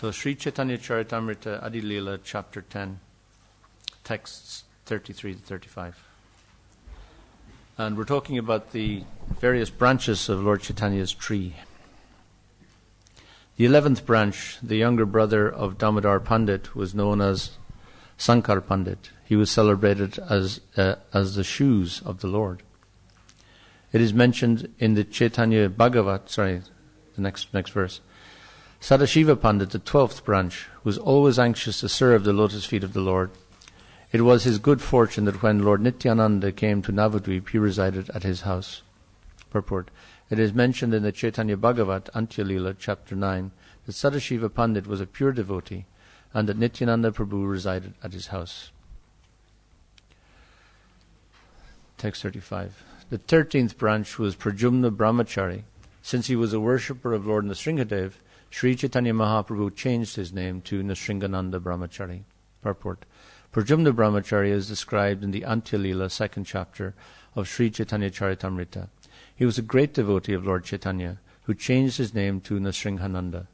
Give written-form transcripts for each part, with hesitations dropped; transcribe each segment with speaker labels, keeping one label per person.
Speaker 1: So Sri Chaitanya Charitamrita Adi Lila, chapter 10, texts 33 to 35. And we're talking about the various branches of Lord Chaitanya's tree. The 11th branch, the younger brother of Damodar Pandit, was known as Sankar Pandit. He was celebrated as the shoes of the Lord. It is mentioned in the Chaitanya Bhagavat, the next verse. Sadashiva Pandit, the 12th branch, was always anxious to serve the lotus feet of the Lord. It was his good fortune that when Lord Nityananda came to Navadvip, he resided at his house. Purport. It is mentioned in the Chaitanya Bhagavat, Antya Lila, chapter 9, that Sadashiva Pandit was a pure devotee and that Nityananda Prabhu resided at his house. Text 35. The 13th branch was Prajumna Brahmachari. Since he was a worshipper of Lord Nrsingadev, Sri Chaitanya Mahaprabhu changed his name to Nrsingananda Brahmachari. Purport. Prajumna Brahmachari is described in the Antya Lila, 2nd chapter of Sri Chaitanya Charitamrita. He was a great devotee of Lord Chaitanya, who changed his name to Nrsingananda.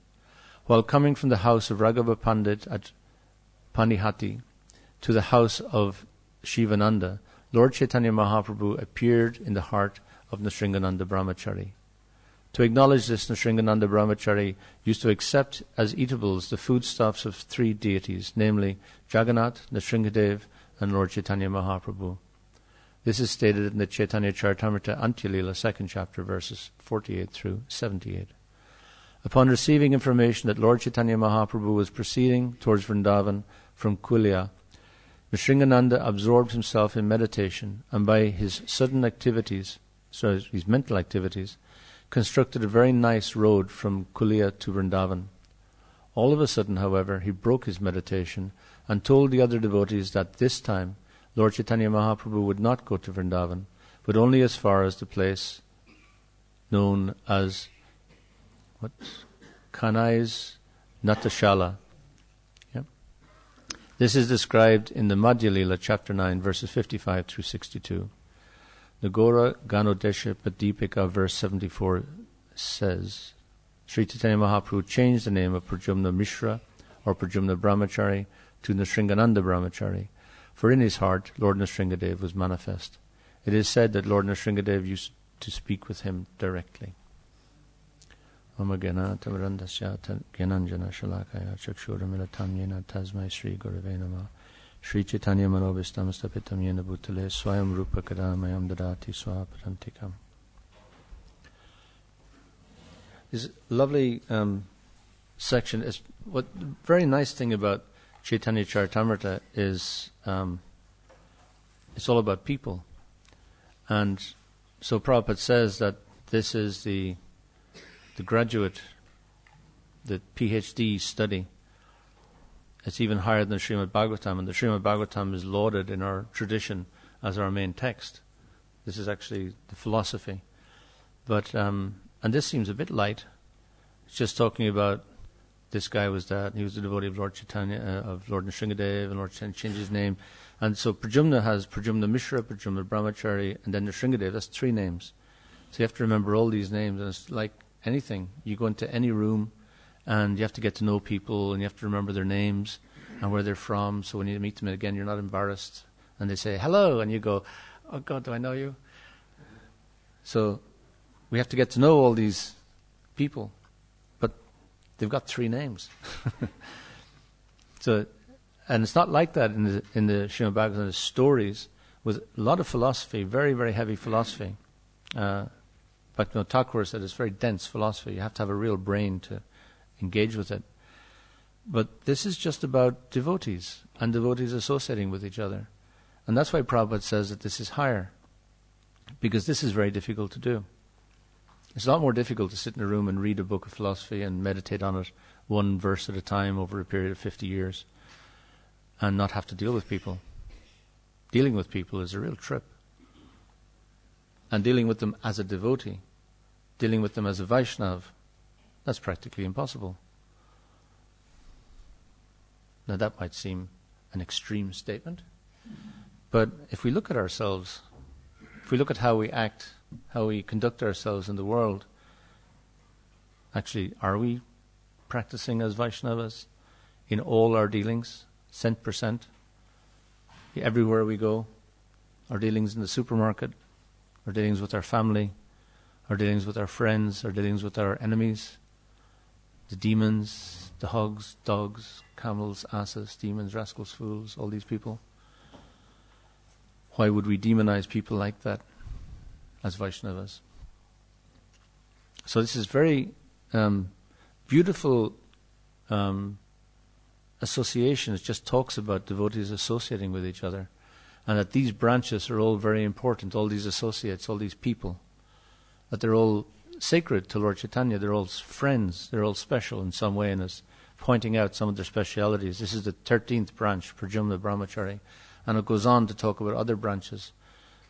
Speaker 1: While coming from the house of Raghava Pandit at Panihati to the house of Shivananda, Lord Chaitanya Mahaprabhu appeared in the heart of Nrsingananda Brahmachari. To acknowledge this, Nrsingananda Brahmachari used to accept as eatables the foodstuffs of 3 deities, namely Jagannath, Nrsingadev, and Lord Chaitanya Mahaprabhu. This is stated in the Chaitanya Charitamrita Antya Lila, 2nd chapter, verses 48 through 78. Upon receiving information that Lord Chaitanya Mahaprabhu was proceeding towards Vrindavan from Kulia, Nrsingananda absorbed himself in meditation and by his his mental activities, constructed a very nice road from Kulia to Vrindavan. All of a sudden, however, he broke his meditation and told the other devotees that this time Lord Chaitanya Mahaprabhu would not go to Vrindavan, but only as far as the place known as Kanai's Natashala. Yep. This is described in the Madhya Lila, chapter 9, verses 55 through 62. Nagora Ganodesha Padipika, verse 74, says, Sri Chaitanya Mahaprabhu changed the name of Prajumna Mishra, or Prajumna Brahmachari, to Nrsingananda Brahmachari, for in his heart Lord Nrsingadev was manifest. It is said that Lord Nrsingadev used to speak with him directly. Om Gana Tamarandasya Gyananjana Shalakaya Chakshuramilatam Yena Tasmai Sri Gurave Namah Sri Chaitanya Manobhistam Stapitam Yena Bhutale Swayam Rupa Kadamayam Dadati Swaparantikam. This lovely section is what the very nice thing about Chaitanya Charitamrita is it's all about people. And so Prabhupada says that this is the graduate, the PhD study. It's even higher than the Srimad Bhagavatam, and the Srimad Bhagavatam is lauded in our tradition as our main text. This is actually the philosophy. But and this seems a bit light. It's just talking about this guy was that, and he was a devotee of Lord Chaitanya, of Lord Nrsingadev, and Lord Chaitanya changed his name. And so Prajumna has Prajumna Mishra, Prajumna Brahmachari, and then Nrsingadev. That's 3 names. So you have to remember all these names, and it's like anything. You go into any room, and you have to get to know people, and you have to remember their names and where they're from. So when you meet them again, you're not embarrassed. And they say, hello, and you go, oh God, do I know you? So we have to get to know all these people. But they've got 3 names. So, and it's not like that in the Srimad Bhagavatam. The stories with a lot of philosophy, very, very heavy philosophy. But Thakur said it's very dense philosophy. You have to have a real brain to engage with it. But this is just about devotees and devotees associating with each other. And that's why Prabhupada says that this is higher, because this is very difficult to do. It's a lot more difficult to sit in a room and read a book of philosophy and meditate on it 1 verse at a time over a period of 50 years and not have to deal with people. Dealing with people is a real trip. And dealing with them as a devotee, dealing with them as a Vaishnav, that's practically impossible. Now that might seem an extreme statement, but if we look at ourselves, if we look at how we act, how we conduct ourselves in the world, actually, are we practicing as Vaishnavas in all our dealings, cent per cent, everywhere we go, our dealings in the supermarket, our dealings with our family, our dealings with our friends, our dealings with our enemies, the demons, the hogs, dogs, camels, asses, demons, rascals, fools, all these people. Why would we demonize people like that as Vaishnavas? So this is very beautiful association. It just talks about devotees associating with each other, and that these branches are all very important, all these associates, all these people, that they're all sacred to Lord Chaitanya, they're all friends, they're all special in some way, and is pointing out some of their specialities. This is the 13th branch, Prajumna Brahmachari, and it goes on to talk about other branches.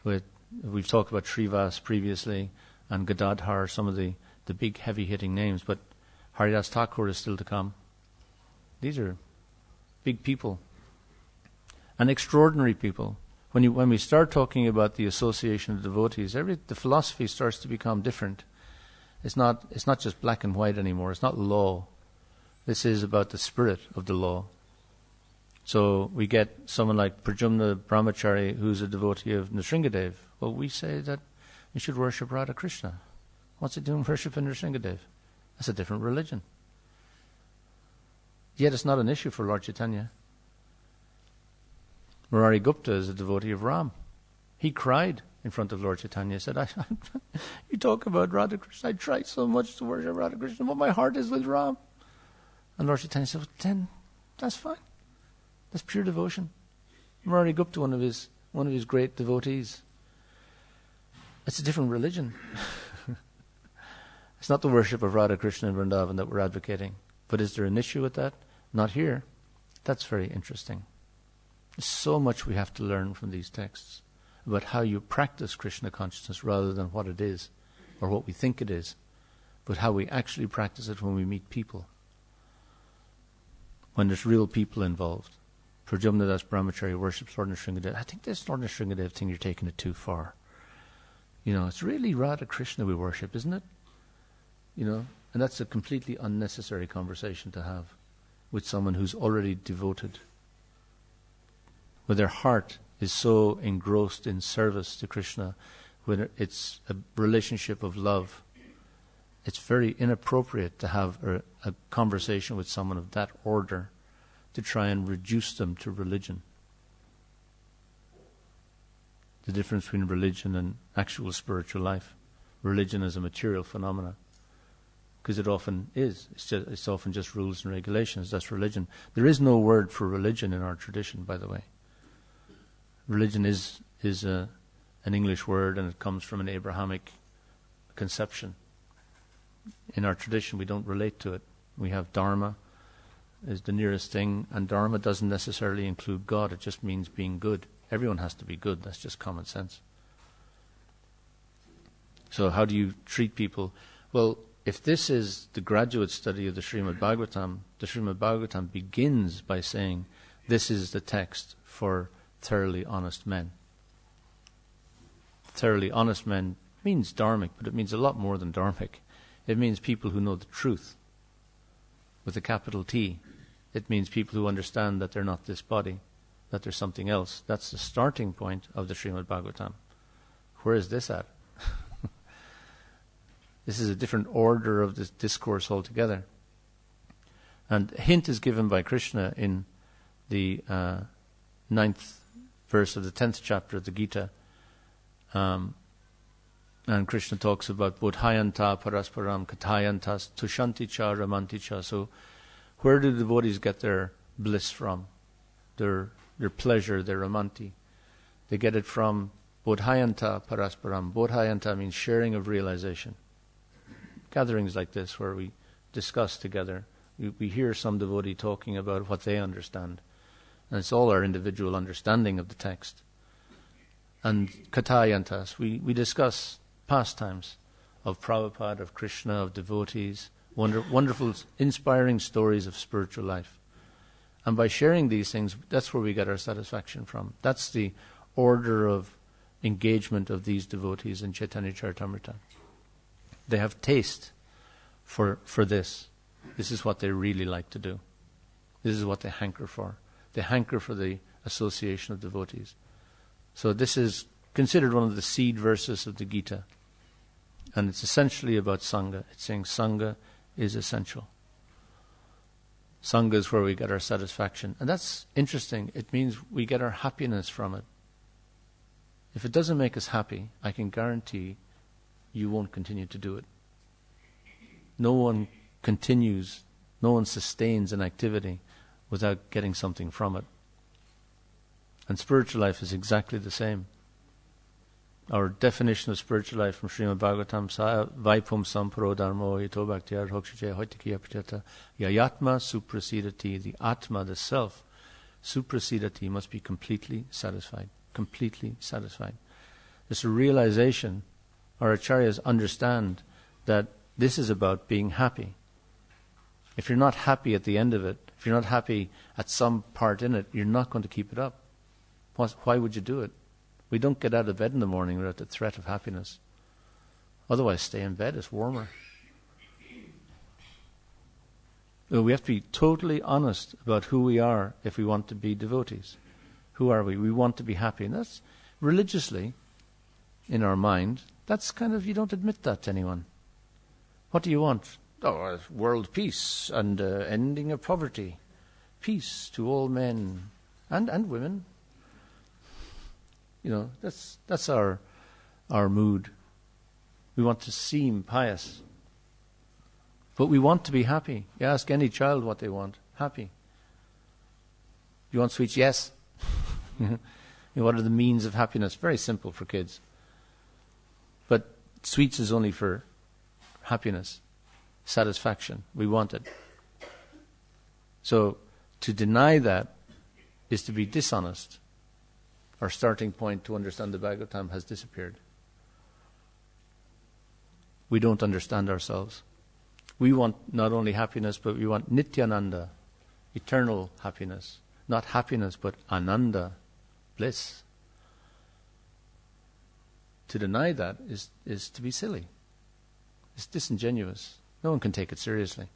Speaker 1: We've talked about Srivas previously, and Gadadhar, some of the big heavy-hitting names, but Haridas Thakur is still to come. These are big people, and extraordinary people. When we start talking about the association of devotees, the philosophy starts to become different. It's not just black and white anymore. It's not law. This is about the spirit of the law. So we get someone like Prajumna Brahmachari, who's a devotee of Nrsingadev. Well, we say that you should worship Radha Krishna. What's it doing worshiping Nrsingadev? That's a different religion. Yet it's not an issue for Lord Chaitanya. Murari Gupta is a devotee of Ram. He cried in front of Lord Chaitanya. He said, you talk about Radha Krishna. I tried so much to worship Radha Krishna, but my heart is with Ram. And Lord Chaitanya said, well, then that's fine. That's pure devotion. Murari Gupta, one of his great devotees. It's a different religion. It's not the worship of Radha Krishna in Vrindavan that we're advocating. But is there an issue with that? Not here. That's very interesting. There's so much we have to learn from these texts about how you practice Krishna consciousness rather than what it is or what we think it is, but how we actually practice it when we meet people, when there's real people involved. Prajumna Das Brahmachari worships Lord Nrsingadev. I think this Lord Nrsingadev thing, you're taking it too far. It's really Radha Krishna we worship, isn't it? And that's a completely unnecessary conversation to have with someone who's already devoted, where their heart is so engrossed in service to Krishna, when it's a relationship of love. It's very inappropriate to have a conversation with someone of that order to try and reduce them to religion. The difference between religion and actual spiritual life. Religion is a material phenomena, because it often is. It's often just rules and regulations. That's religion. There is no word for religion in our tradition, by the way. Religion is an English word, and it comes from an Abrahamic conception. In our tradition, we don't relate to it. We have Dharma is the nearest thing, and Dharma doesn't necessarily include God. It just means being good. Everyone has to be good. That's just common sense. So how do you treat people? Well, if this is the graduate study of the Srimad Bhagavatam begins by saying, this is the text for thoroughly honest men. Thoroughly honest men means dharmic, but it means a lot more than dharmic. It means people who know the truth, with a capital T. It means people who understand that they're not this body, that there's something else. That's the starting point of the Srimad Bhagavatam. Where is this at? This is a different order of this discourse altogether. And a hint is given by Krishna in the 9th verse of the 10th chapter of the Gita. And Krishna talks about bodhayanta parasparam kathayantas tushanti cha ramanti cha. So where do the devotees get their bliss from? Their pleasure, their ramanti. They get it from bodhayanta parasparam. Bodhayanta means sharing of realization. Gatherings like this where we discuss together. We hear some devotee talking about what they understand. And it's all our individual understanding of the text. And kathayantas, we discuss pastimes of Prabhupada, of Krishna, of devotees, wonderful, inspiring stories of spiritual life. And by sharing these things, that's where we get our satisfaction from. That's the order of engagement of these devotees in Chaitanya Charitamrita. They have taste for this. This is what they really like to do. This is what they hanker for. They hanker for the association of devotees. So this is considered one of the seed verses of the Gita. And it's essentially about Sangha. It's saying Sangha is essential. Sangha is where we get our satisfaction. And that's interesting. It means we get our happiness from it. If it doesn't make us happy, I can guarantee you won't continue to do it. No one continues, no one sustains an activity without getting something from it. And spiritual life is exactly the same. Our definition of spiritual life from Srimad Bhagavatam, Vaipum Samparo Dharmo Yato Bhaktiar Hokshache Hoitikiya Pachata Yayatma Suprasidati. The Atma, the Self, Suprasidati, must be completely satisfied. Completely satisfied. It's a realization. Our acharyas understand that this is about being happy. If you're not happy at the end of it, if you're not happy at some part in it, you're not going to keep it up. Why would you do it? We don't get out of bed in the morning without the threat of happiness. Otherwise, stay in bed, it's warmer. We have to be totally honest about who we are if we want to be devotees. Who are we? We want to be happy. And that's religiously, in our mind, that's kind of, you don't admit that to anyone. What do you want? Oh, world peace and ending of poverty. Peace to all men and women. You know, that's our mood. We want to seem pious. But we want to be happy. You ask any child what they want. Happy. You want sweets? Yes. You know, what are the means of happiness? Very simple for kids. But sweets is only for happiness, satisfaction. We want it. So to deny that is to be dishonest. Our starting point to understand the Bhagavatam has disappeared. We don't understand ourselves. We want not only happiness, but we want Nityananda, eternal happiness. Not happiness, but Ananda, bliss. To deny that is to be silly. It's disingenuous. No one can take it seriously.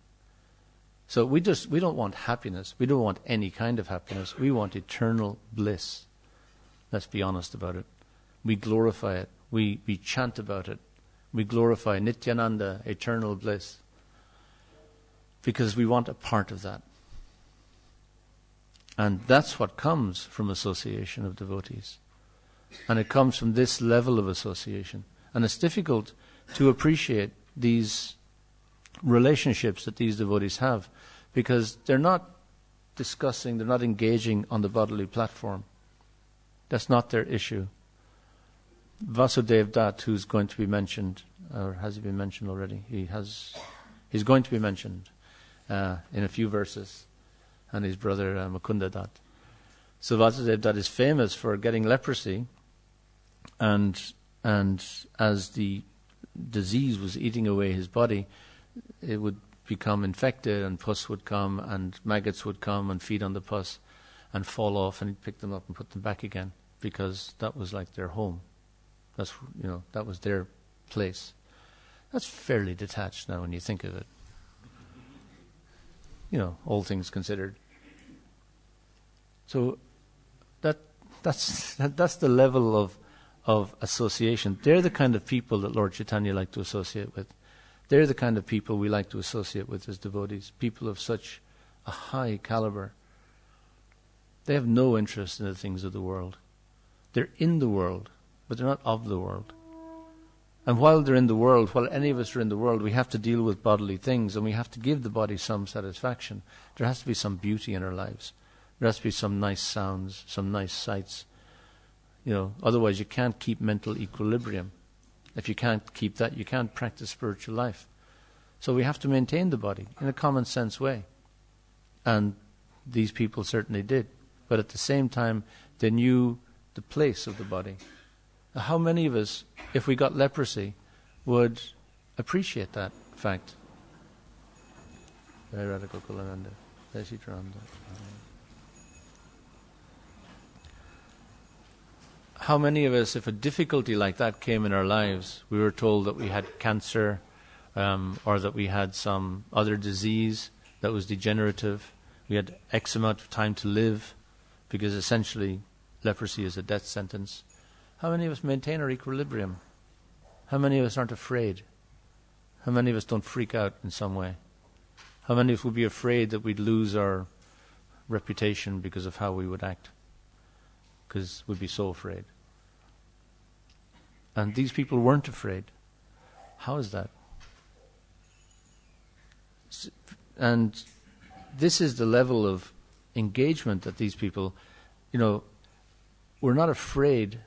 Speaker 1: So we don't want happiness. We don't want any kind of happiness. We want eternal bliss. Let's be honest about it. We glorify it. We chant about it. We glorify Nityananda, eternal bliss. Because we want a part of that. And that's what comes from association of devotees. And it comes from this level of association. And it's difficult to appreciate these relationships that these devotees have, because they're not discussing, they're not engaging on the bodily platform. That's not their issue. Vasudev Dutt, who's going to be mentioned, or has he been mentioned already? He's going to be mentioned in a few verses, and his brother Mukunda Dutt. So Vasudev Dutt is famous for getting leprosy, and as the disease was eating away his body, it would become infected, and pus would come, and maggots would come and feed on the pus and fall off, and he'd pick them up and put them back again, because that was like their home. That was their place. That's fairly detached now when you think of it. All things considered. So that's the level of association. They're the kind of people that Lord Chaitanya liked to associate with. They're the kind of people we like to associate with as devotees. People of such a high caliber. They have no interest in the things of the world. They're in the world, but they're not of the world. And while they're in the world, while any of us are in the world, we have to deal with bodily things, and we have to give the body some satisfaction. There has to be some beauty in our lives. There has to be some nice sounds, some nice sights. Otherwise you can't keep mental equilibrium. If you can't keep that, you can't practice spiritual life. So we have to maintain the body in a common sense way. And these people certainly did. But at the same time, they knew the place of the body. How many of us, if we got leprosy, would appreciate that fact? How many of us, if a difficulty like that came in our lives, we were told that we had cancer, or that we had some other disease that was degenerative. We had X amount of time to live, because essentially leprosy is a death sentence. How many of us maintain our equilibrium? How many of us aren't afraid? How many of us don't freak out in some way? How many of us would be afraid that we'd lose our reputation because of how we would act? Because we'd be so afraid. And these people weren't afraid. How is that? And this is the level of engagement that these people, we're not afraid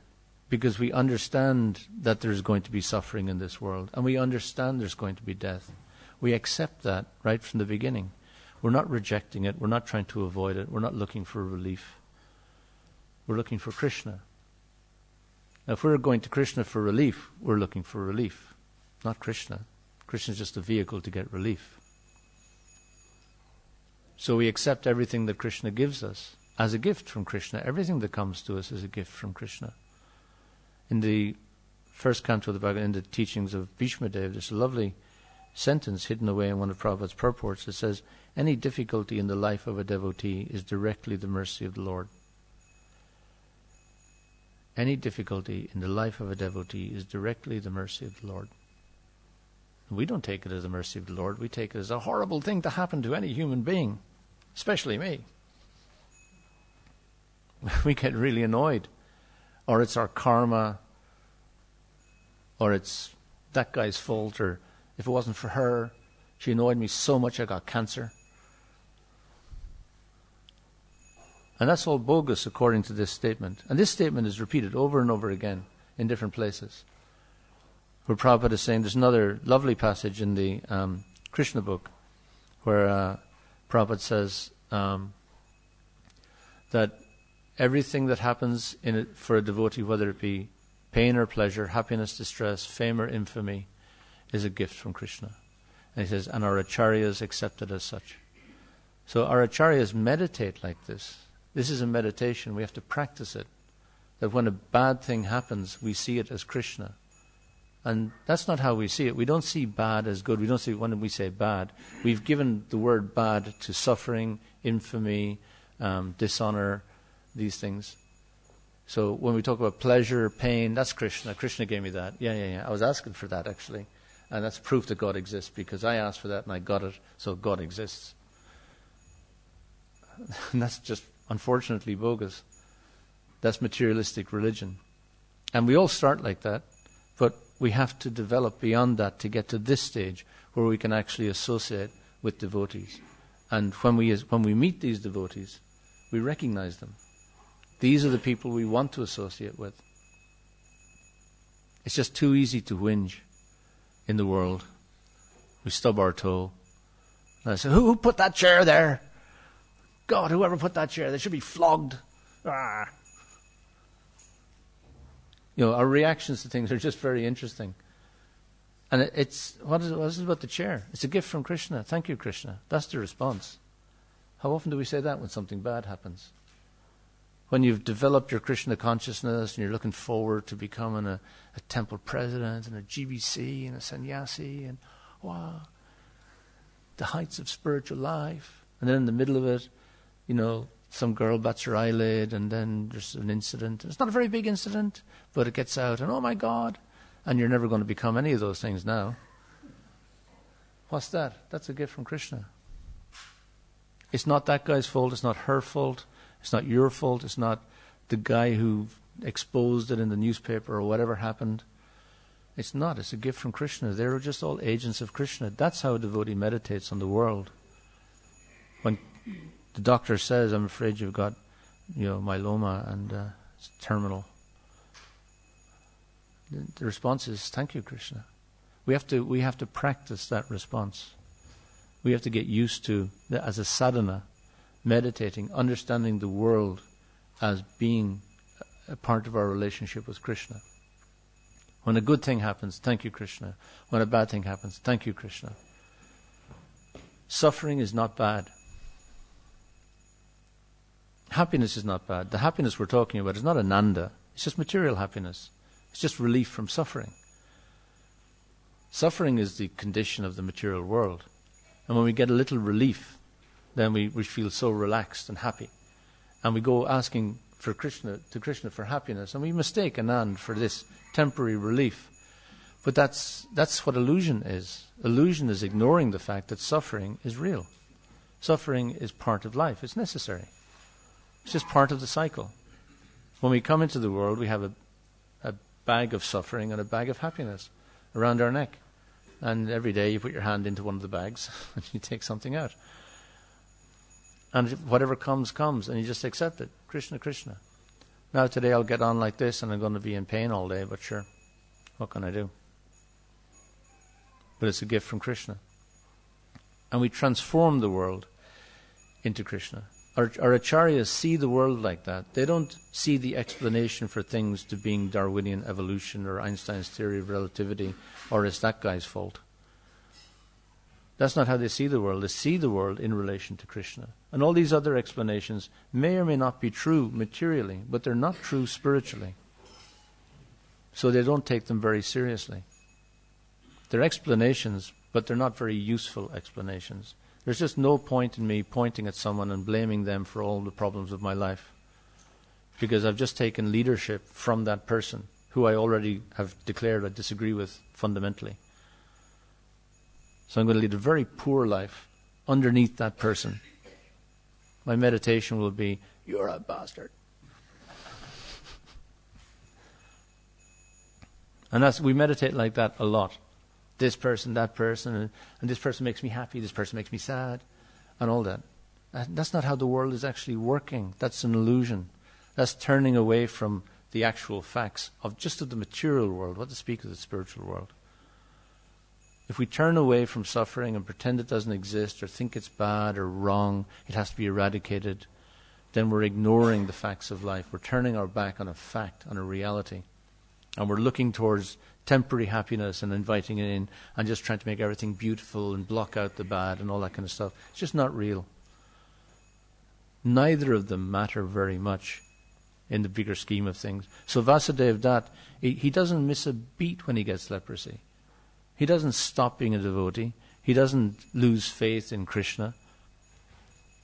Speaker 1: because we understand that there's going to be suffering in this world, and we understand there's going to be death. We accept that right from the beginning. We're not rejecting it. We're not trying to avoid it. We're not looking for relief. We're looking for Krishna. Now, if we're going to Krishna for relief, we're looking for relief, not Krishna. Krishna is just a vehicle to get relief. So we accept everything that Krishna gives us as a gift from Krishna. Everything that comes to us is a gift from Krishna. In the first canto of the Bhagavad, in the teachings of Bhishma Dev, there's a lovely sentence hidden away in one of Prabhupada's purports that says, any difficulty in the life of a devotee is directly the mercy of the Lord. Any difficulty in the life of a devotee is directly the mercy of the Lord. We don't take it as the mercy of the Lord. We take it as a horrible thing to happen to any human being, especially me. We get really annoyed. Or it's our karma, or it's that guy's fault, or if it wasn't for her, she annoyed me so much I got cancer. And that's all bogus according to this statement. And this statement is repeated over and over again in different places. Where Prabhupada is saying, there's another lovely passage in the Krishna book where Prabhupada says that everything that happens in it for a devotee, whether it be pain or pleasure, happiness, distress, fame or infamy, is a gift from Krishna. And he says, and our acharyas accept it as such. So our acharyas meditate like this. This is a meditation. We have to practice it. That when a bad thing happens, we see it as Krishna. And that's not how we see it. We don't see bad as good. We don't see, when we say bad, we've given the word bad to suffering, infamy, dishonor, these things. So when we talk about pleasure, pain, that's Krishna. Krishna gave me that. Yeah. I was asking for that, actually. And that's proof that God exists, because I asked for that and I got it, so God exists. And that's just, unfortunately, bogus. That's materialistic religion. And we all start like that, but we have to develop beyond that to get to this stage where we can actually associate with devotees. And when we meet these devotees, we recognize them. These are the people we want to associate with. It's just too easy to whinge in the world. We stub our toe. And I say, who put that chair there? God, whoever put that chair, they should be flogged. Ah. Our reactions to things are just very interesting. And what is it about the chair? It's a gift from Krishna. Thank you, Krishna. That's the response. How often do we say that when something bad happens? When you've developed your Krishna consciousness and you're looking forward to becoming a temple president and a GBC and a sannyasi and wow, the heights of spiritual life. And then in the middle of it, some girl bats her eyelid and then there's an incident. It's not a very big incident, but it gets out and oh my God, and you're never going to become any of those things now. What's that? That's a gift from Krishna. It's not that guy's fault. It's not her fault. It's not your fault. It's not the guy who exposed it in the newspaper or whatever happened. It's not. It's a gift from Krishna. They're just all agents of Krishna. That's how a devotee meditates on the world. When the doctor says, I'm afraid you've got, myeloma and it's terminal. The response is, thank you, Krishna. We have to practice that response. We have to get used to, as a sadhana, meditating, understanding the world as being a part of our relationship with Krishna. When a good thing happens, thank you, Krishna. When a bad thing happens, thank you, Krishna. Suffering is not bad. Happiness is not bad. The happiness we're talking about is not ananda. It's just material happiness. It's just relief from suffering. Suffering is the condition of the material world. And when we get a little relief, then we feel so relaxed and happy. And we go asking to Krishna for happiness. And we mistake Anand for this temporary relief. But that's what illusion is. Illusion is ignoring the fact that suffering is real. Suffering is part of life. It's necessary. It's just part of the cycle. When we come into the world, we have a bag of suffering and a bag of happiness around our neck. And every day you put your hand into one of the bags and you take something out. And whatever comes, comes, and you just accept it. Krishna, Krishna. Now today I'll get on like this and I'm going to be in pain all day, but sure, what can I do? But it's a gift from Krishna. And we transform the world into Krishna. Our acharyas see the world like that. They don't see the explanation for things to being Darwinian evolution or Einstein's theory of relativity or it's that guy's fault. That's not how they see the world. They see the world in relation to Krishna. And all these other explanations may or may not be true materially, but they're not true spiritually. So they don't take them very seriously. They're explanations, but they're not very useful explanations. There's just no point in me pointing at someone and blaming them for all the problems of my life. Because I've just taken leadership from that person who I already have declared I disagree with fundamentally. So I'm going to lead a very poor life underneath that person. My meditation will be, you're a bastard. And we meditate like that a lot. This person, that person, and this person makes me happy, this person makes me sad, and all that. That's not how the world is actually working. That's an illusion. That's turning away from the actual facts of the material world, what to speak of the spiritual world. If we turn away from suffering and pretend it doesn't exist or think it's bad or wrong, it has to be eradicated, then we're ignoring the facts of life. We're turning our back on a fact, on a reality. And we're looking towards temporary happiness and inviting it in and just trying to make everything beautiful and block out the bad and all that kind of stuff. It's just not real. Neither of them matter very much in the bigger scheme of things. So Vasudeva Dutt, he doesn't miss a beat when he gets leprosy. He doesn't stop being a devotee. He doesn't lose faith in Krishna.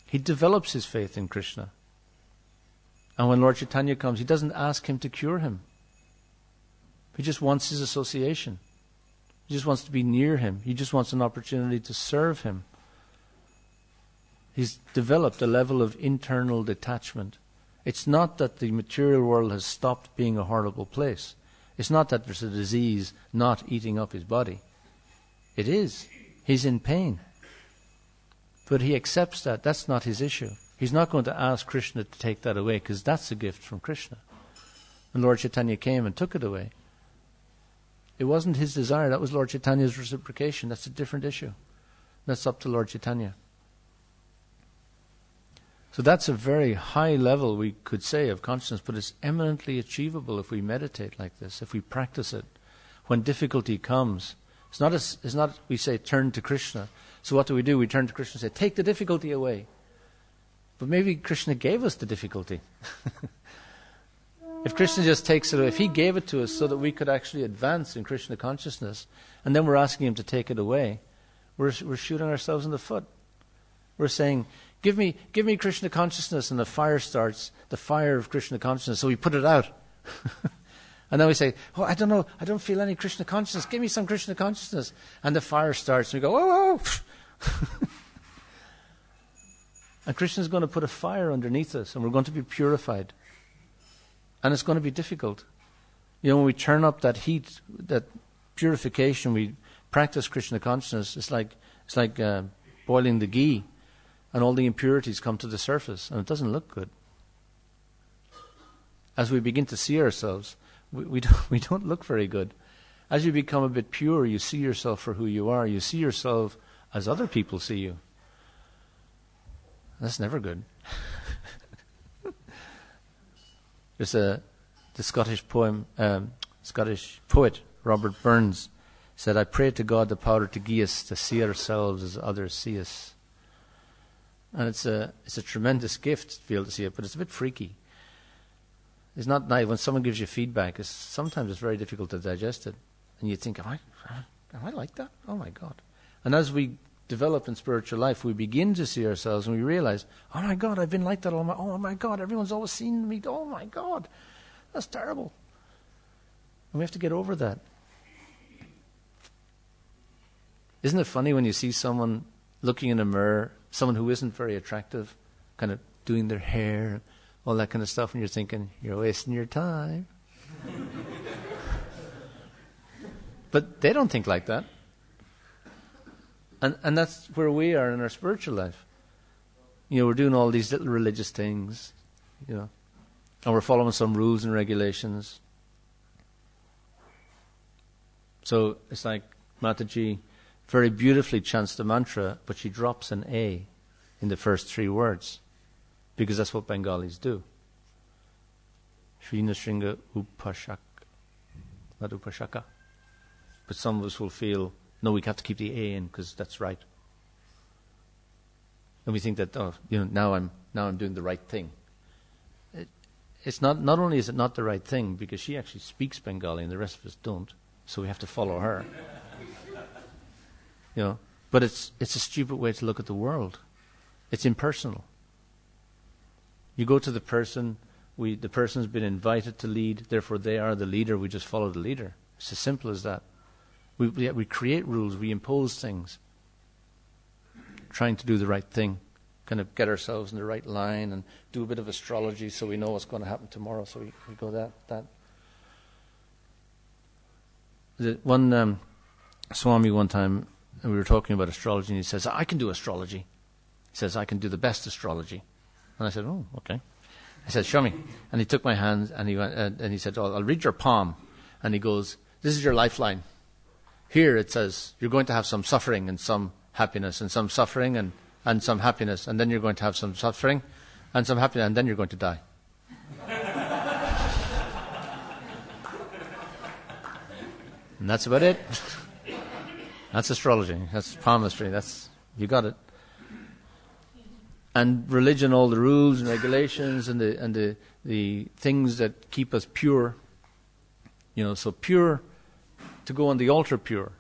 Speaker 1: He develops his faith in Krishna. And when Lord Chaitanya comes, he doesn't ask him to cure him. He just wants his association. He just wants to be near him. He just wants an opportunity to serve him. He's developed a level of internal detachment. It's not that the material world has stopped being a horrible place. It's not that there's a disease not eating up his body. It is. He's in pain. But he accepts that. That's not his issue. He's not going to ask Krishna to take that away because that's a gift from Krishna. And Lord Chaitanya came and took it away. It wasn't his desire. That was Lord Chaitanya's reciprocation. That's a different issue. That's up to Lord Chaitanya. So that's a very high level, we could say, of consciousness, but it's eminently achievable if we meditate like this, if we practice it. When difficulty comes, it's not we say turn to Krishna. So what do? We turn to Krishna and say, take the difficulty away. But maybe Krishna gave us the difficulty. If Krishna just takes it away, if he gave it to us so that we could actually advance in Krishna consciousness, and then we're asking him to take it away, we're shooting ourselves in the foot. We're saying, give me Krishna consciousness, and the fire starts, the fire of Krishna consciousness, so we put it out. And then we say, oh, I don't know, I don't feel any Krishna consciousness, give me some Krishna consciousness. And the fire starts, and we go, oh, oh. And Krishna's going to put a fire underneath us, and we're going to be purified. And it's going to be difficult. You know, when we turn up that heat, that purification, we practice Krishna consciousness, it's like boiling the ghee, and all the impurities come to the surface, and it doesn't look good. As we begin to see ourselves, we don't look very good. As you become a bit pure, you see yourself for who you are. You see yourself as other people see you. That's never good. There's the Scottish poet Robert Burns said, I pray to God the power to gie us to see ourselves as others see us. And it's a tremendous gift to be able to see it, but it's a bit freaky. It's not nice. When someone gives you feedback, sometimes it's very difficult to digest it. And you think, I like that. Oh my God. And as we develop in spiritual life, we begin to see ourselves and we realize, oh my God, I've been like that oh my God, everyone's always seen me. Oh my God, that's terrible. And we have to get over that. Isn't it funny when you see someone looking in a mirror, someone who isn't very attractive, kind of doing their hair, all that kind of stuff, and you're thinking, you're wasting your time. But they don't think like that. And that's where we are in our spiritual life. We're doing all these little religious things, and we're following some rules and regulations. So it's like Mataji very beautifully chants the mantra, but she drops an A in the first 3 words, because that's what Bengalis do. Shrina Shringa Upashak, not Upashaka. But some of us will feel, no, we have to keep the A in because that's right. And we think that, now I'm doing the right thing. It's not only is it not the right thing, because she actually speaks Bengali and the rest of us don't, so we have to follow her. But it's a stupid way to look at the world. It's impersonal. You go to the person, the person's been invited to lead, therefore they are the leader, we just follow the leader. It's as simple as that. We create rules, we impose things, trying to do the right thing, kind of get ourselves in the right line and do a bit of astrology so we know what's going to happen tomorrow, so we go that. One Swami one time, we were talking about astrology, and he says, I can do astrology. He says, I can do the best astrology. And I said, oh, okay. I said, show me. And he took my hand, and he went, and he said, I'll read your palm. And he goes, this is your lifeline. Here it says, you're going to have some suffering and some happiness, and some suffering and some happiness, and then you're going to have some suffering and some happiness, and then you're going to die. And that's about it. That's astrology. That's palmistry. You got it. And religion, all the rules and regulations and the things that keep us pure. So pure, to go on the altar pure.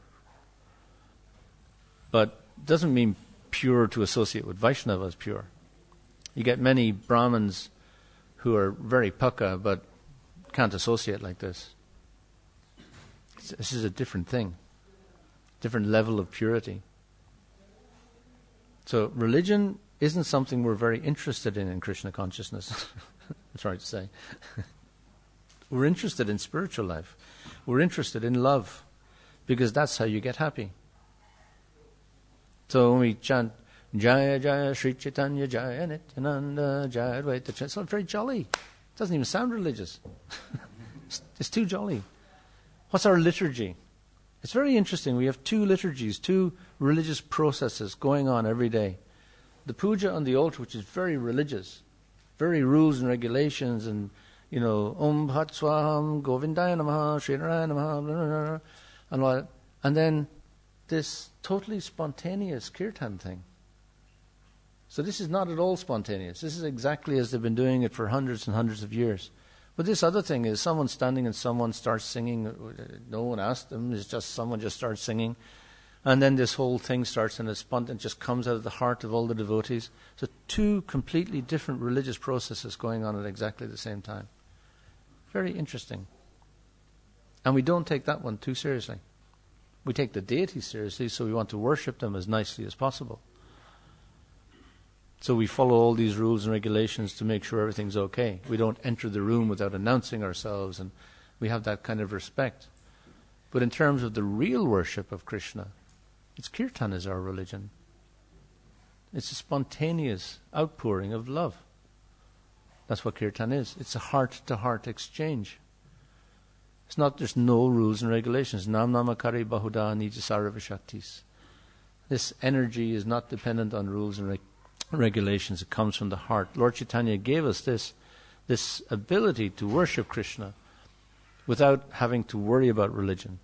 Speaker 1: But doesn't mean pure to associate with Vaishnava as pure. You get many Brahmins who are very pukka but can't associate like this. This is a different thing. Different level of purity. So religion isn't something we're very interested in Krishna consciousness. I'm sorry to say. We're interested in spiritual life. We're interested in love, because that's how you get happy. So when we chant Jaya Jaya Sri Chaitanya Jaya Nityananda Jaya Advaita, it's not very jolly. It doesn't even sound religious. It's too jolly. What's our liturgy? It's very interesting. We have 2 liturgies, 2 religious processes going on every day. The puja on the altar, which is very religious, very rules and regulations, and Om Bhat Swaham, Govindaya Namaha, Sri Narayana Namaha, and all that. And then this totally spontaneous kirtan thing. So this is not at all spontaneous. This is exactly as they've been doing it for hundreds and hundreds of years. But this other thing is someone standing and someone starts singing. No one asked them. It's just someone just starts singing. And then this whole thing starts, and it's spontaneous, just comes out of the heart of all the devotees. So 2 completely different religious processes going on at exactly the same time. Very interesting. And we don't take that one too seriously. We take the deities seriously, so we want to worship them as nicely as possible. So we follow all these rules and regulations to make sure everything's okay. We don't enter the room without announcing ourselves, and we have that kind of respect. But in terms of the real worship of Krishna, it's kirtan is our religion. It's a spontaneous outpouring of love. That's what kirtan is. It's a heart-to-heart exchange. It's not, there's no rules and regulations. Nam namakari bahuda nijasara vishaktis. This energy is not dependent on rules and regulations. It comes from the heart. Lord Chaitanya gave us this ability to worship Krishna without having to worry about religion.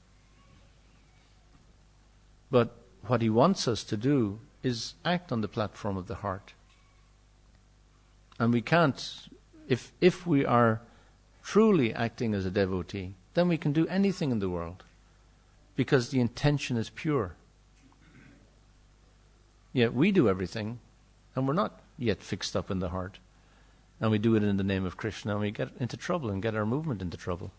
Speaker 1: But what he wants us to do is act on the platform of the heart. And we can't, if we are truly acting as a devotee, then we can do anything in the world. because the intention is pure. Yet we do everything, and we're not yet fixed up in the heart. And we do it in the name of Krishna, and we get into trouble and get our movement into trouble.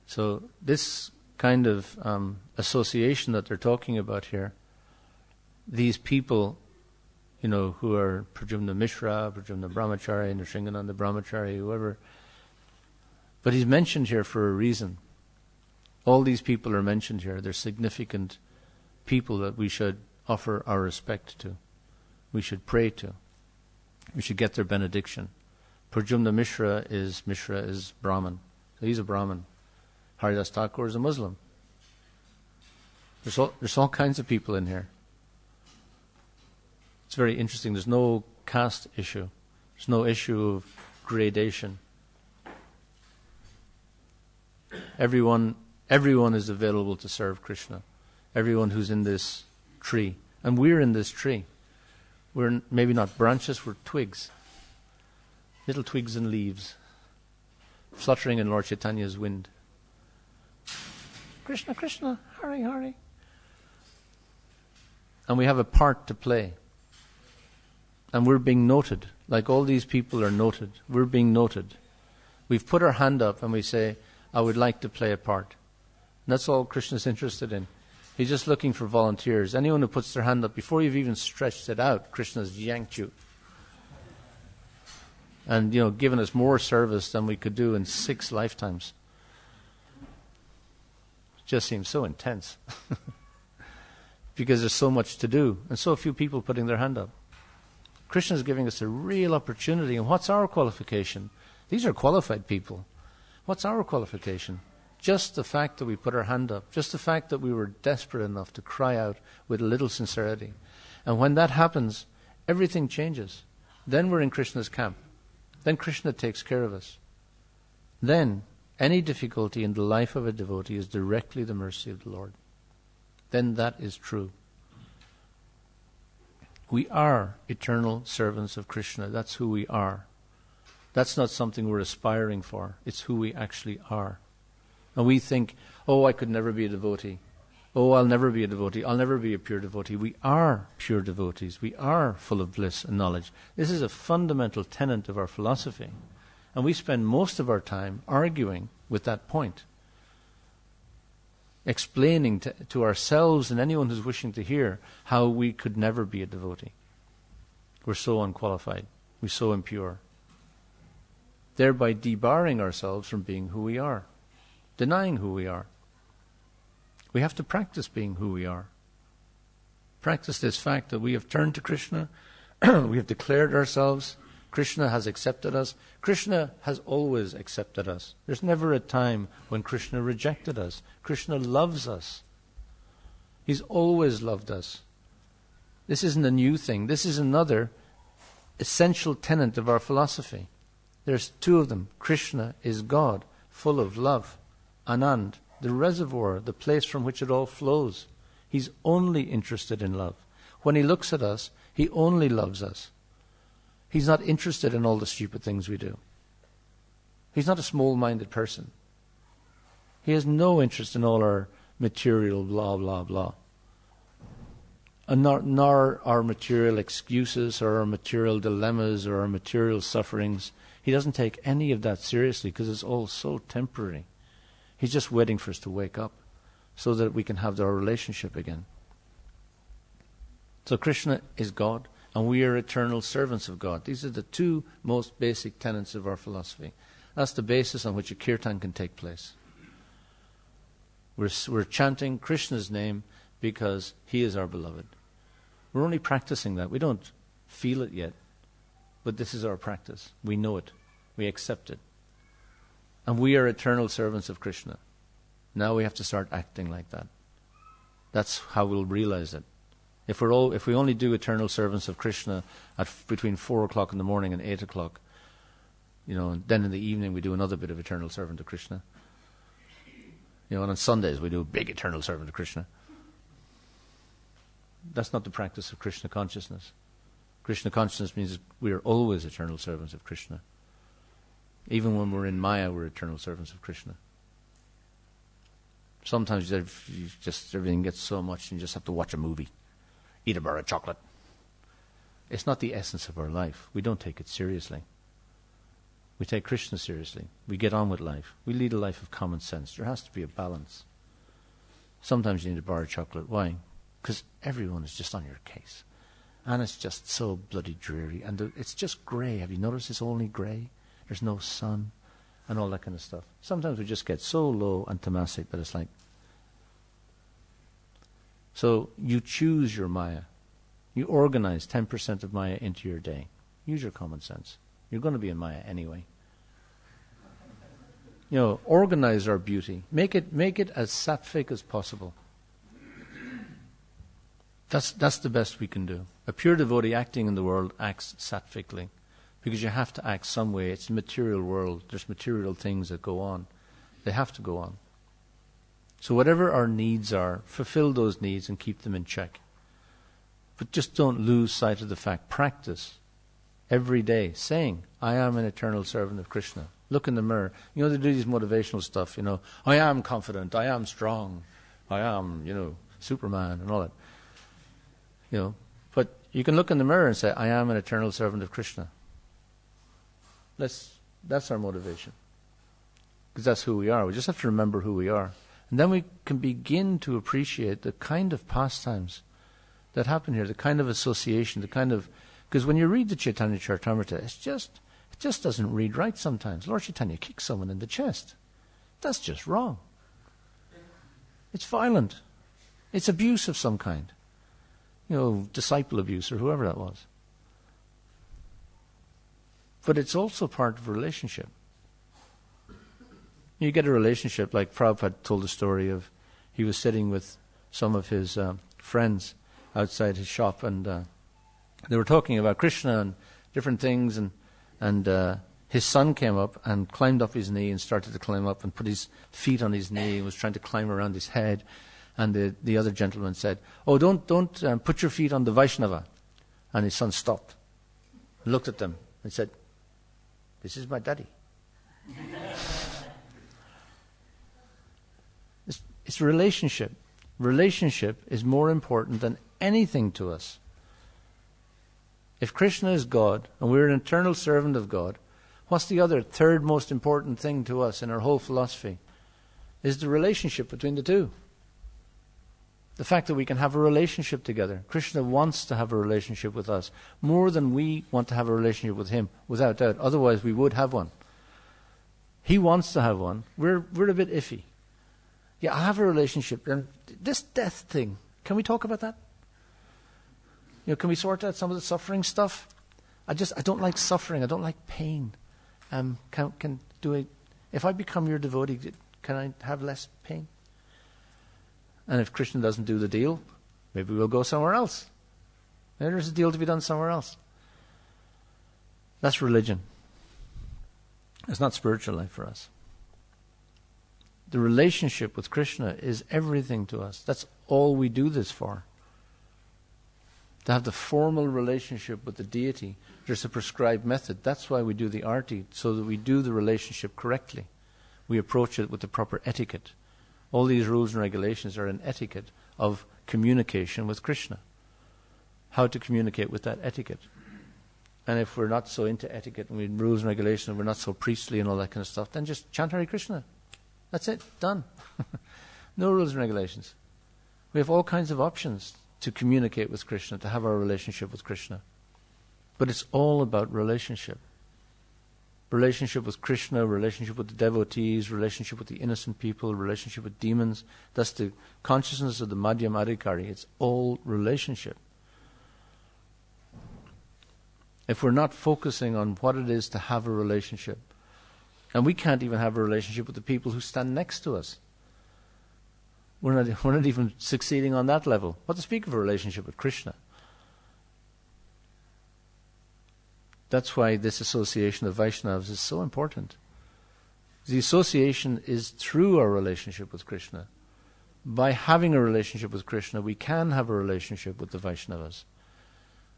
Speaker 1: So this kind of association that they're talking about here, these people, who are Pradyumna Mishra, Pradyumna Brahmachari, Nrsingananda Brahmachari, whoever, but he's mentioned here for a reason. All these people are mentioned here. They're significant people that we should offer our respect to. We should pray to. We should get their benediction. Pradyumna Mishra is Brahman. So he's a Brahman. Haridas Thakur is a Muslim. There's all kinds of people in here. It's very interesting. There's no caste issue. There's no issue of gradation. Everyone is available to serve Krishna. Everyone who's in this tree. And we're in this tree. We're maybe not branches, we're twigs. Little twigs and leaves. Fluttering in Lord Chaitanya's wind. Krishna, Krishna, Hari, Hari. And we have a part to play. And we're being noted. Like all these people are noted. We're being noted. We've put our hand up and we say, I would like to play a part. And that's all Krishna's interested in. He's just looking for volunteers. Anyone who puts their hand up, before you've even stretched it out, Krishna's yanked you. And, given us more service than we could do in 6 lifetimes. It just seems so intense. Because there's so much to do, and so few people putting their hand up. Krishna's giving us a real opportunity, and what's our qualification? These are qualified people. What's our qualification? Just the fact that we put our hand up, just the fact that we were desperate enough to cry out with a little sincerity. And when that happens, everything changes. Then we're in Krishna's camp. Then Krishna takes care of us. Then any difficulty in the life of a devotee is directly the mercy of the Lord. Then that is true. We are eternal servants of Krishna. That's who we are. That's not something we're aspiring for. It's who we actually are. And we think, I could never be a devotee. I'll never be a devotee. I'll never be a pure devotee. We are pure devotees. We are full of bliss and knowledge. This is a fundamental tenet of our philosophy. And we spend most of our time arguing with that point. Explaining to ourselves and anyone who's wishing to hear how we could never be a devotee. We're so unqualified. We're so impure. Thereby debarring ourselves from being who we are. Denying who we are. We have to practice being who we are. Practice this fact that we have turned to Krishna. We have declared ourselves. Krishna has accepted us. Krishna has always accepted us. There's never a time when Krishna rejected us. Krishna loves us. He's always loved us. This isn't a new thing. This is another essential tenet of our philosophy. There's 2 of them. Krishna is God, full of love. Anand, the reservoir, the place from which it all flows. He's only interested in love. When he looks at us, he only loves us. He's not interested in all the stupid things we do. He's not a small-minded person. He has no interest in all our material blah, blah, blah. And nor our material excuses or our material dilemmas or our material sufferings. He doesn't take any of that seriously because it's all so temporary. He's just waiting for us to wake up so that we can have our relationship again. So Krishna is God, and we are eternal servants of God. These are the 2 most basic tenets of our philosophy. That's the basis on which a kirtan can take place. We're chanting Krishna's name because he is our beloved. We're only practicing that. We don't feel it yet, but this is our practice. We know it. We accept it. And we are eternal servants of Krishna. Now we have to start acting like that. That's how we'll realize it. If we only do eternal servants of Krishna at between 4 o'clock in the morning and 8 o'clock, and then in the evening we do another bit of eternal servant of Krishna. And on Sundays we do a big eternal servant of Krishna. That's not the practice of Krishna consciousness. Krishna consciousness means we are always eternal servants of Krishna. Even when we're in Maya, we're eternal servants of Krishna. Sometimes everything gets so much and you just have to watch a movie, eat a bar of chocolate. It's not the essence of our life. We don't take it seriously. We take Krishna seriously. We get on with life. We lead a life of common sense. There has to be a balance. Sometimes you need a bar of chocolate. Why? Because everyone is just on your case. And it's just so bloody dreary. And it's just grey. Have you noticed it's only grey? There's no sun and all that kind of stuff. Sometimes we just get so low and tamasic that it's like... So you choose your Maya. You organize 10% of Maya into your day. Use your common sense. You're going to be in Maya anyway. Organize our beauty. Make it as sattvic as possible. That's the best we can do. A pure devotee acting in the world acts sattvically. Because you have to act some way. It's a material world. There's material things that go on. They have to go on. So whatever our needs are, fulfill those needs and keep them in check. But just don't lose sight of the fact. Practice every day, saying, I am an eternal servant of Krishna. Look in the mirror. They do these motivational stuff, I am confident, I am strong, I am, Superman and all that. But you can look in the mirror and say, I am an eternal servant of Krishna. That's our motivation. Because that's who we are. We just have to remember who we are. And then we can begin to appreciate the kind of pastimes that happen here, the kind of association, because when you read the Chaitanya Charitamrita, it just doesn't read right sometimes. Lord Chaitanya kicks someone in the chest. That's just wrong. It's violent. It's abuse of some kind. Disciple abuse or whoever that was. But it's also part of a relationship. You get a relationship, like Prabhupada told a story of, he was sitting with some of his friends outside his shop, and they were talking about Krishna and different things, and his son came up and climbed up his knee and started to climb up and put his feet on his knee and was trying to climb around his head. And the other gentleman said, "Oh, don't put your feet on the Vaishnava." And his son stopped, looked at them, and said, "This is my daddy." It's a relationship. Relationship is more important than anything to us. If Krishna is God and we're an eternal servant of God, what's the other third most important thing to us in our whole philosophy? Is the relationship between the two. The fact that we can have a relationship together. Krishna wants to have a relationship with us more than we want to have a relationship with him, without doubt. Otherwise we would have one. He wants to have one. We're a bit iffy. Yeah, I have a relationship. And this death thing, can we talk about that? Can we sort out some of the suffering stuff? I don't like suffering. I don't like pain. If I become your devotee, can I have less pain? And if Krishna doesn't do the deal, maybe we'll go somewhere else. Maybe there's a deal to be done somewhere else. That's religion. It's not spiritual life for us. The relationship with Krishna is everything to us. That's all we do this for. To have the formal relationship with the deity, there's a prescribed method. That's why we do the arti, so that we do the relationship correctly. We approach it with the proper etiquette. All these rules and regulations are an etiquette of communication with Krishna. How to communicate with that etiquette. And if we're not so into etiquette and we rules and regulations and we're not so priestly and all that kind of stuff, then just chant Hare Krishna. That's it. Done. No rules and regulations. We have all kinds of options to communicate with Krishna, to have our relationship with Krishna. But it's all about relationship. Relationship with Krishna, relationship with the devotees, relationship with the innocent people, relationship with demons. That's the consciousness of the Madhyam Adhikari. It's all relationship. If we're not focusing on what it is to have a relationship, and we can't even have a relationship with the people who stand next to us. We're not even succeeding on that level. What to speak of a relationship with Krishna? That's why this association of Vaishnavas is so important. The association is through our relationship with Krishna. By having a relationship with Krishna, we can have a relationship with the Vaishnavas,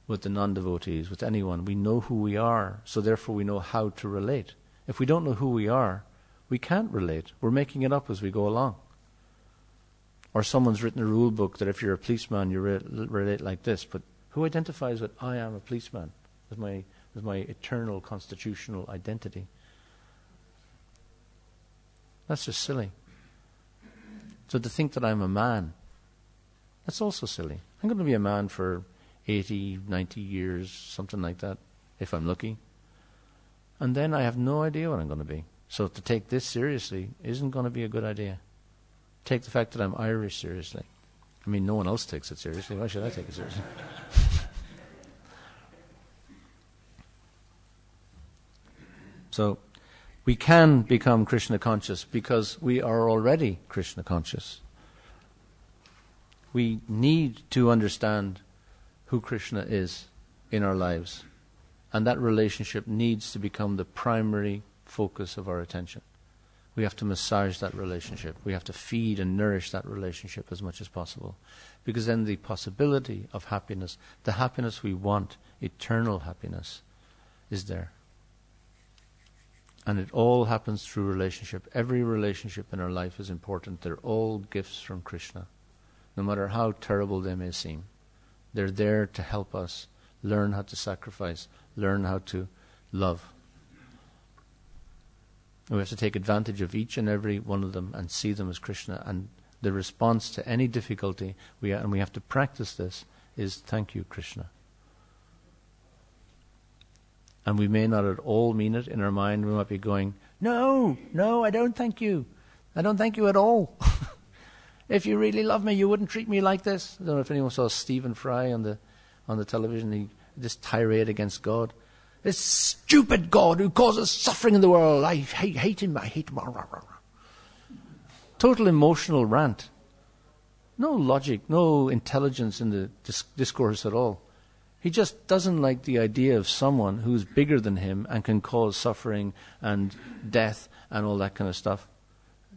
Speaker 1: with the non-devotees, with anyone. We know who we are, so therefore we know how to relate. If we don't know who we are, we can't relate. We're making it up as we go along. Or someone's written a rule book that if you're a policeman, you relate like this. But who identifies with I am a policeman as my eternal constitutional identity? That's just silly. So to think that I'm a man, that's also silly. I'm going to be a man for 80, 90 years, something like that, if I'm lucky. And then I have no idea what I'm going to be. So to take this seriously isn't going to be a good idea. Take the fact that I'm Irish seriously. I mean, no one else takes it seriously. Why should I take it seriously? So we can become Krishna conscious because we are already Krishna conscious. We need to understand who Krishna is in our lives. And that relationship needs to become the primary focus of our attention. We have to massage that relationship. We have to feed and nourish that relationship as much as possible. Because then the possibility of happiness, the happiness we want, eternal happiness, is there. And it all happens through relationship. Every relationship in our life is important. They're all gifts from Krishna. No matter how terrible they may seem. They're there to help us learn how to sacrifice, learn how to love. We have to take advantage of each and every one of them and see them as Krishna. And the response to any difficulty, and we have to practice this, is thank you, Krishna. And we may not at all mean it in our mind. We might be going, no, I don't thank you. I don't thank you at all. If you really love me, you wouldn't treat me like this. I don't know if anyone saw Stephen Fry on the television. He this tirade against God. This stupid God who causes suffering in the world. I hate him. I hate him. Total emotional rant. No logic, no intelligence in the discourse at all. He just doesn't like the idea of someone who's bigger than him and can cause suffering and death and all that kind of stuff.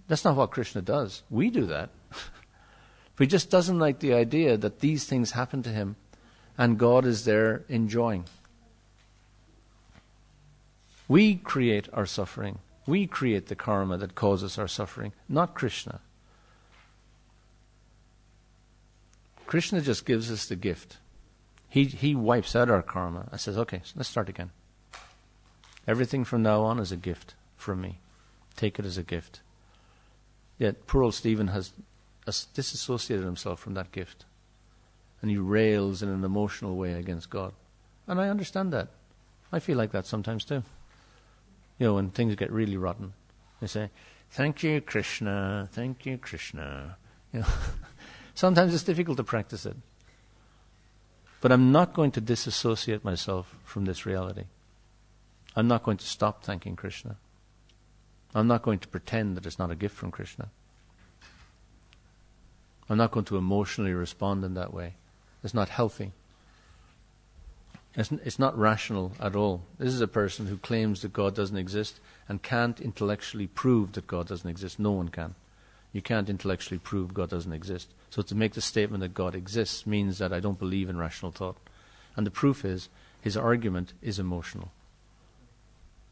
Speaker 1: That's not what Krishna does. We do that. But he just doesn't like the idea that these things happen to him and God is there enjoying. We create our suffering. We create the karma that causes our suffering, not Krishna. Krishna just gives us the gift. He wipes out our karma and says, okay, let's start again. Everything from now on is a gift from me. Take it as a gift. Yet poor old Stephen has disassociated himself from that gift. And he rails in an emotional way against God. And I understand that. I feel like that sometimes too. When things get really rotten. They say, thank you, Krishna, thank you, Krishna. Sometimes it's difficult to practice it. But I'm not going to disassociate myself from this reality. I'm not going to stop thanking Krishna. I'm not going to pretend that it's not a gift from Krishna. I'm not going to emotionally respond in that way. It's not healthy. It's not rational at all. This is a person who claims that God doesn't exist and can't intellectually prove that God doesn't exist. No one can. You can't intellectually prove God doesn't exist. So to make the statement that God exists means that I don't believe in rational thought. And the proof is, his argument is emotional.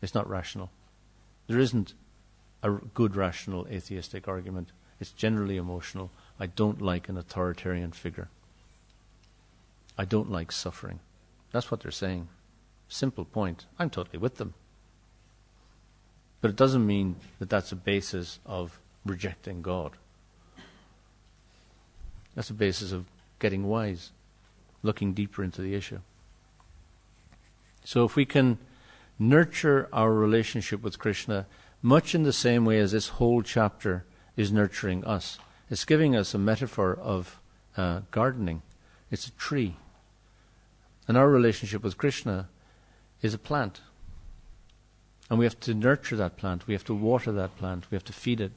Speaker 1: It's not rational. There isn't a good rational atheistic argument. It's generally emotional. I don't like an authoritarian figure. I don't like suffering. That's what they're saying. Simple point. I'm totally with them. But it doesn't mean that that's a basis of rejecting God. That's a basis of getting wise, looking deeper into the issue. So if we can nurture our relationship with Krishna much in the same way as this whole chapter is nurturing us, it's giving us a metaphor of gardening. It's a tree. And our relationship with Krishna is a plant. And we have to nurture that plant. We have to water that plant. We have to feed it.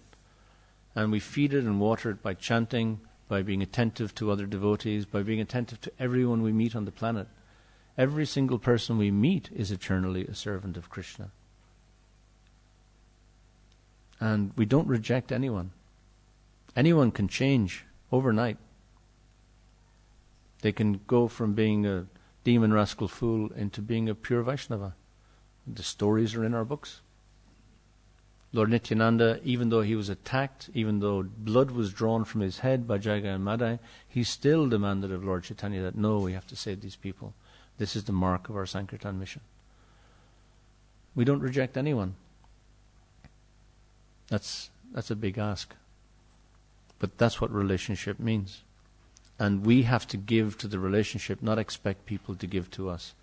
Speaker 1: And we feed it and water it by chanting, by being attentive to other devotees, by being attentive to everyone we meet on the planet. Every single person we meet is eternally a servant of Krishna. And we don't reject anyone. Anyone can change overnight. They can go from being a demon rascal fool into being a pure Vaishnava. The stories are in our books. Lord Nityananda, even though he was attacked, even though blood was drawn from his head by Jagai and Madai, he still demanded of Lord Chaitanya that, no, we have to save these people. This is the mark of our Sankirtan mission. We don't reject anyone. That's a big ask. But that's what relationship means. And we have to give to the relationship, not expect people to give to us.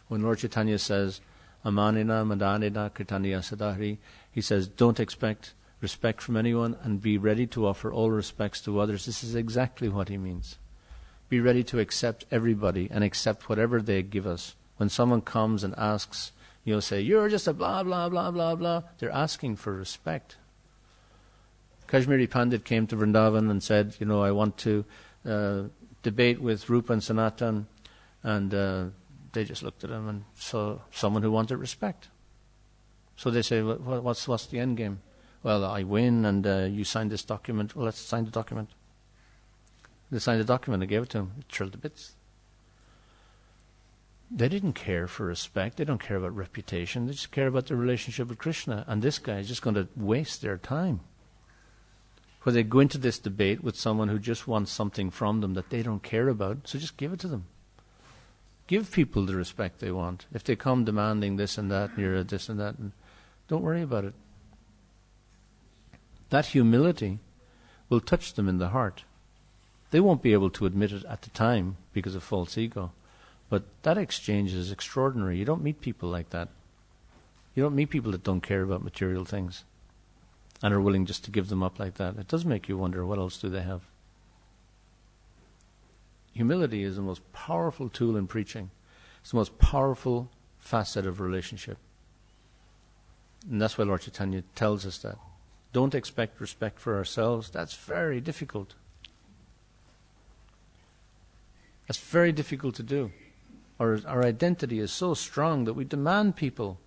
Speaker 1: When Lord Chaitanya says, Amanina Madanina Kirtaniya Sadahri, he says, don't expect respect from anyone and be ready to offer all respects to others. This is exactly what he means. Be ready to accept everybody and accept whatever they give us. When someone comes and asks, say, you're just a blah, blah, blah, blah, blah, they're asking for respect. Kashmiri Pandit came to Vrindavan and said, I want to debate with Rupa and Sanatan, and they just looked at him and saw someone who wanted respect. So they say, what's the end game? Well, I win, and you sign this document. Well, let's sign the document. They signed the document and gave it to him. It thrilled to bits. They didn't care for respect. They don't care about reputation. They just care about the relationship with Krishna. And this guy is just going to waste their time. Where they go into this debate with someone who just wants something from them that they don't care about, so just give it to them. Give people the respect they want. If they come demanding this and that, and you're this and that, and don't worry about it. That humility will touch them in the heart. They won't be able to admit it at the time because of false ego. But that exchange is extraordinary. You don't meet people like that. You don't meet people that don't care about material things and are willing just to give them up like that. It does make you wonder, what else do they have? Humility is the most powerful tool in preaching. It's the most powerful facet of relationship. And that's why Lord Chaitanya tells us that. Don't expect respect for ourselves. That's very difficult. That's very difficult to do. Our identity is so strong that we demand people.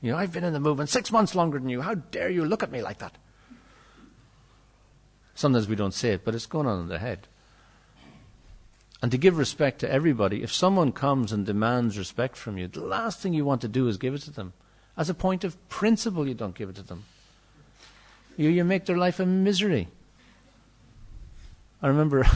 Speaker 1: I've been in the movement 6 months longer than you. How dare you look at me like that? Sometimes we don't say it, but it's going on in their head. And to give respect to everybody, if someone comes and demands respect from you, the last thing you want to do is give it to them. As a point of principle, you don't give it to them. You make their life a misery. I remember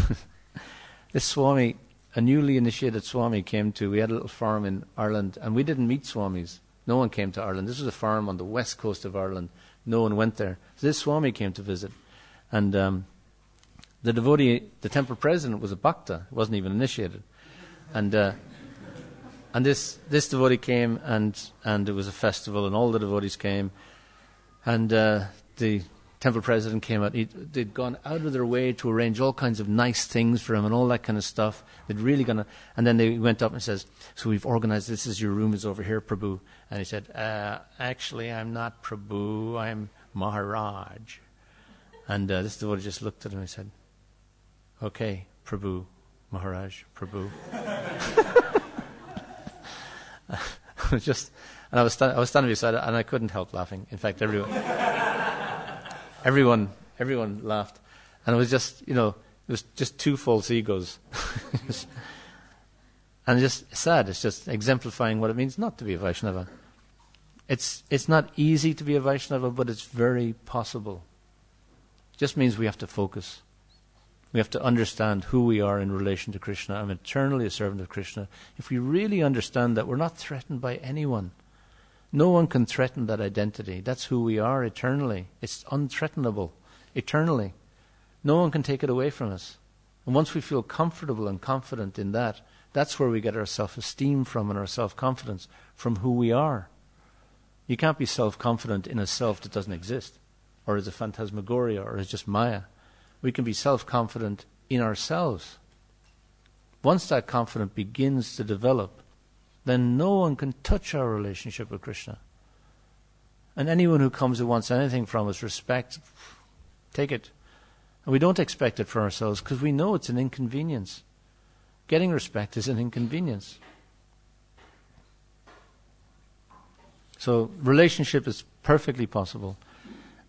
Speaker 1: this Swami, a newly initiated Swami we had a little farm in Ireland, and we didn't meet Swamis. No one came to Ireland. This was a farm on the west coast of Ireland. No one went there. So this Swami came to visit. And the devotee, the temple president, was a bhakta. He wasn't even initiated. And this devotee came, and it was a festival, and all the devotees came. And the temple president came out. They'd gone out of their way to arrange all kinds of nice things for him and all that kind of stuff. They'd really gone. And then they went up and says, "So we've organized this. Your room is over here, Prabhu." And he said, "Actually, I'm not Prabhu. I'm Maharaj." And this devotee just looked at him and said, "Okay, Prabhu, Maharaj, Prabhu." I was standing beside it, and I couldn't help laughing. In fact, everyone laughed, and it was just, it was just two false egos, and just sad. It's just exemplifying what it means not to be a Vaishnava. It's not easy to be a Vaishnava, but it's very possible. It just means we have to focus. We have to understand who we are in relation to Krishna. I'm eternally a servant of Krishna. If we really understand that, we're not threatened by anyone. No one can threaten that identity. That's who we are eternally. It's unthreatenable eternally. No one can take it away from us. And once we feel comfortable and confident in that, that's where we get our self-esteem from and our self-confidence, from who we are. You can't be self-confident in a self that doesn't exist, or as a phantasmagoria, or as just Maya. We can be self-confident in ourselves. Once that confidence begins to develop, then no one can touch our relationship with Krishna. And anyone who comes who wants anything from us, respect, take it. And we don't expect it for ourselves because we know it's an inconvenience. Getting respect is an inconvenience. So relationship is perfectly possible.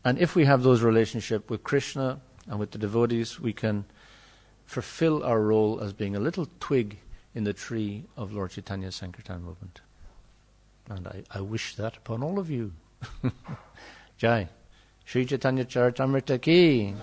Speaker 1: And if we have those relationships with Krishna and with the devotees, we can fulfill our role as being a little twig in the tree of Lord Chaitanya's Sankirtan movement. And I wish that upon all of you. Jai. Sri Chaitanya Charitamrita ki.